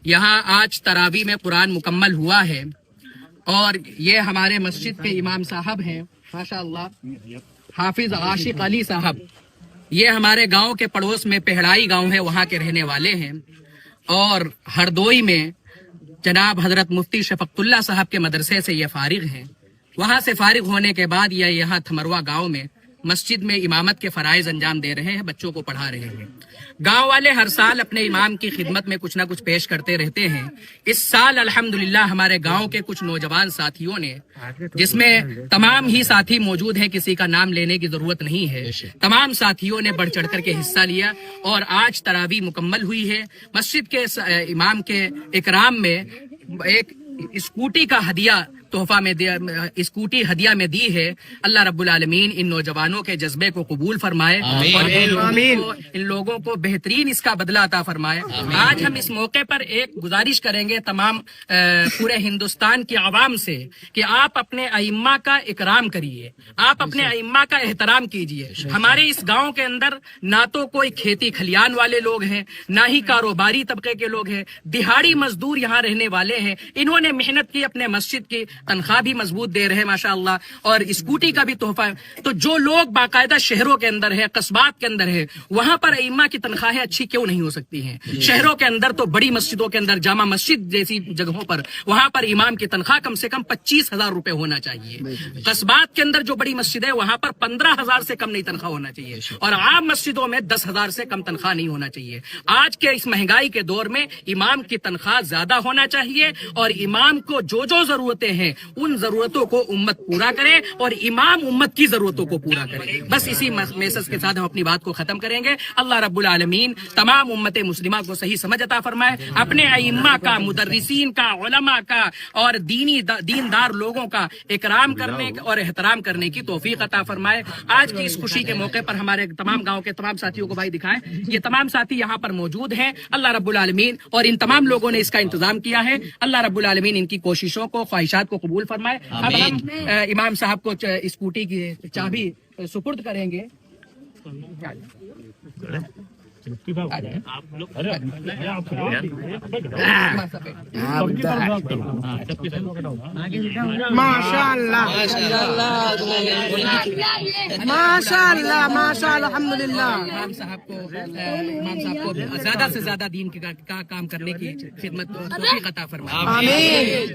यहाँ आज तरावी में कुरान मुकम्मल हुआ है और ये हमारे मस्जिद के इमाम साहब हैं माशाअल्लाह, हाफिज आशिक अली साहब। ये हमारे गांव के पड़ोस में पेहड़ाई गांव है, वहाँ के रहने वाले हैं। और हरदोई में जनाब हजरत मुफ्ती शफकतुल्लाह साहब के मदरसे से ये फारिग हैं। वहाँ से फारिग होने के बाद ये यहाँ थमरवा गांव में मस्जिद में इमामत के फराइज अंजाम दे रहे हैं, बच्चों को पढ़ा रहे हैं। गांव वाले हर साल अपने इमाम की खिदमत में कुछ ना कुछ पेश करते रहते हैं। इस साल अल्हम्दुलिल्लाह हमारे गांव के कुछ नौजवान साथियों ने, जिसमें तमाम ही साथी मौजूद हैं, किसी का नाम लेने की जरूरत नहीं है, तमाम साथियों ने बढ़ चढ़ करके हिस्सा लिया और आज तरावी मुकम्मल हुई है। मस्जिद के इमाम के इकराम में एक स्कूटी का हदिया तोहफा में स्कूटी हदिया में दी है। अल्लाह रब्बुल आलमीन इन नौजवानों के जज्बे को कबूल फरमाए और इन लोगों को बेहतरीन इसका बदला अता फरमाए। आज हम इस मौके पर एक गुजारिश करेंगे तमाम पूरे हिंदुस्तान की आवाम से कि आप अपने अइम्मा का इकराम करिए, आप अपने अइम्मा का एहतराम कीजिए। हमारे इस गाँव के अंदर ना तो कोई खेती खलियान वाले लोग हैं, ना ही कारोबारी तबके के लोग हैं, दिहाड़ी मजदूर यहाँ रहने वाले हैं। इन्होंने मेहनत की, अपने मस्जिद की तनख्वाह भी मजबूत दे रहे हैं माशाअल्लाह, और स्कूटी का भी तोहफा है। तो जो लोग बाकायदा शहरों के अंदर है, कस्बात के अंदर है, वहां पर इमाम की तनख्वाहें अच्छी क्यों नहीं हो सकती हैं? शहरों के अंदर तो बड़ी मस्जिदों के अंदर, जामा मस्जिद जैसी जगहों पर, वहां पर इमाम की तनख्वाह कम से कम 25,000 रुपए होना चाहिए। कस्बात के अंदर जो बड़ी मस्जिद है वहां पर 15,000 से कम नहीं तनख्वाह होना चाहिए, और आम मस्जिदों में 10,000 से कम तनख्वाह नहीं होना चाहिए। आज के इस महंगाई के दौर में इमाम की तनख्वाह ज्यादा होना चाहिए, और इमाम को जो जो जरूरतें हैं उन जरूरतों को उम्मत पूरा करे और इमाम उम्मत की जरूरतों को पूरा करे। बस इसी मैसेज के साथ हम अपनी बात को खत्म करेंगे। अल्लाह रब्बुल आलमीन तमाम उम्मत मुस्लिमा को सही समझ अता फरमाए, अपने अइम्मा का, मुदर्रिसीन का, उलमा का और दीनदार लोगों का इकराम करने और एहतराम करने की तौफीक अता फरमाए। आज की इस खुशी के मौके पर हमारे तमाम गाँव के तमाम साथियों को भाई दिखाएं, ये तमाम साथी यहाँ पर मौजूद हैं। अल्लाह रब्बुल आलमीन, और इन तमाम लोगों ने इसका इंतजाम किया है। अल्लाह रब्बुल आलमीन इनकी कोशिशों को, ख्वाहिशात को कबूल फरमाए। अब हम इमाम साहब को स्कूटी की चाबी सुपुर्द करेंगे। माशाअल्लाह माशाअल्लाह माशाअल्लाह अल्हम्दुलिल्लाह। इमाम साहब को ज्यादा से ज्यादा दीन का काम करने की खिदमत तौफीक अता फरमाए। आमीन।